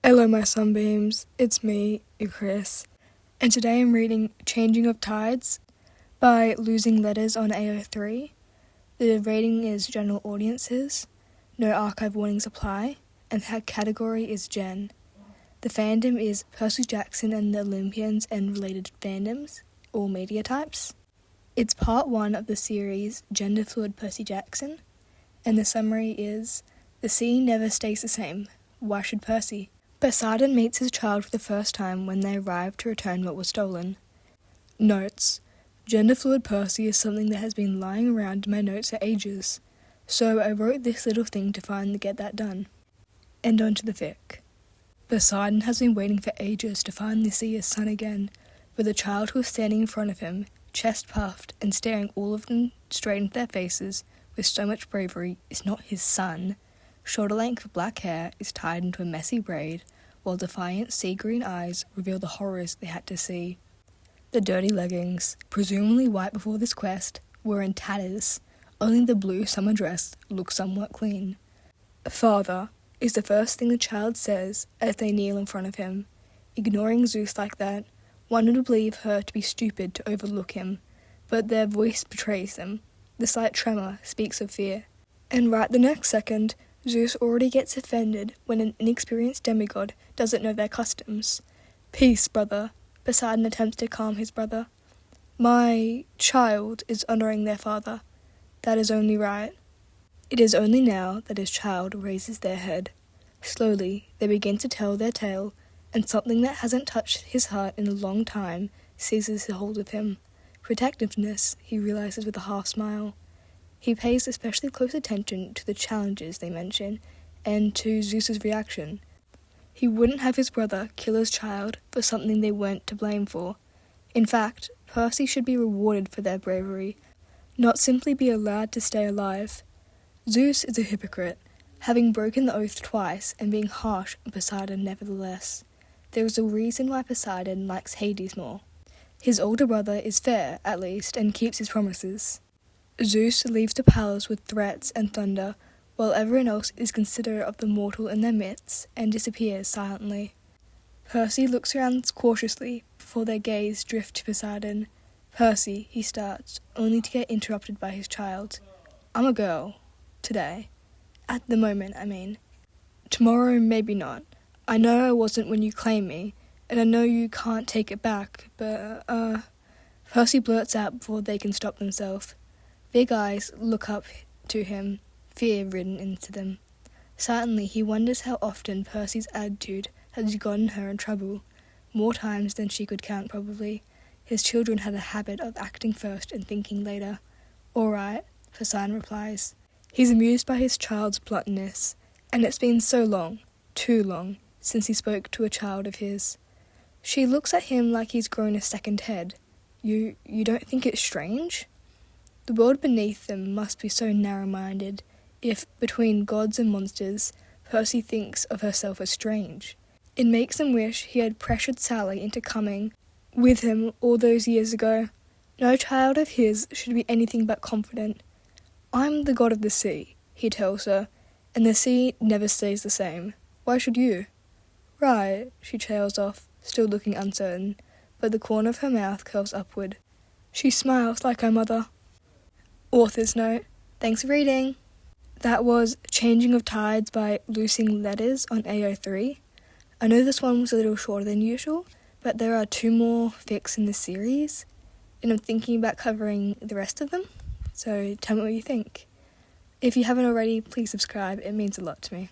Hello my Sunbeams, it's me, your Chris, and today I'm reading Changing of Tides by Losing Letters on AO3. The rating is General Audiences, no archive warnings apply, and the category is Gen. The fandom is Percy Jackson and the Olympians and related fandoms, all media types. It's part 1 of the series Genderfluid Percy Jackson, and the summary is, the sea never stays the same, why should Percy? Poseidon meets his child for the first time when they arrive to return what was stolen. Notes: Genderfluid Percy is something that has been lying around in my notes for ages, so I wrote this little thing to finally get that done. And on to the fic. Poseidon has been waiting for ages to finally see his son again, but the child who is standing in front of him, chest puffed and staring all of them straight into their faces with so much bravery, is not his son. Shoulder-length black hair is tied into a messy braid, while defiant sea-green eyes reveal the horrors they had to see. The dirty leggings, presumably white before this quest, were in tatters. Only the blue summer dress looked somewhat clean. "Father," is the first thing the child says as they kneel in front of him. Ignoring Zeus like that, one would believe her to be stupid to overlook him, but their voice betrays them. The slight tremor speaks of fear. And right the next second, Zeus already gets offended when an inexperienced demigod doesn't know their customs. "Peace, brother," Poseidon attempts to calm his brother. "My child is honouring their father. That is only right." It is only now that his child raises their head. Slowly, they begin to tell their tale, and something that hasn't touched his heart in a long time seizes hold of him. Protectiveness, he realizes with a half smile. He pays especially close attention to the challenges they mention, and to Zeus's reaction. He wouldn't have his brother kill his child for something they weren't to blame for. In fact, Percy should be rewarded for their bravery, not simply be allowed to stay alive. Zeus is a hypocrite, having broken the oath twice and being harsh on Poseidon nevertheless. There is a reason why Poseidon likes Hades more. His older brother is fair, at least, and keeps his promises. Zeus leaves the palace with threats and thunder, while everyone else is considerate of the mortal in their midst and disappears silently. Percy looks around cautiously before their gaze drift to Poseidon. "Percy," he starts, only to get interrupted by his child. "I'm a girl. Today. At the moment, I mean. Tomorrow, maybe not. I know I wasn't when you claimed me, and I know you can't take it back, but, Percy blurts out before they can stop themselves. Big eyes look up to him, fear written into them. Certainly he wonders how often Percy's attitude has gotten her in trouble. More times than she could count, probably. His children had a habit of acting first and thinking later. "All right," Poseidon replies. He's amused by his child's bluntness, and it's been so long, too long, since he spoke to a child of his. She looks at him like he's grown a second head. You don't think it's strange? The world beneath them must be so narrow-minded, if, between gods and monsters, Percy thinks of herself as strange. It makes him wish he had pressured Sally into coming with him all those years ago. No child of his should be anything but confident. "I'm the god of the sea," he tells her, "and the sea never stays the same. Why should you?" "Right," she trails off, still looking uncertain, but the corner of her mouth curls upward. She smiles like her mother. Author's note: thanks for reading. That was Changing of Tides by Losing Letters on AO3. I know this one was a little shorter than usual, but there are 2 more fics in this series, and I'm thinking about covering the rest of them, so tell me what you think. If you haven't already, please subscribe, it means a lot to me.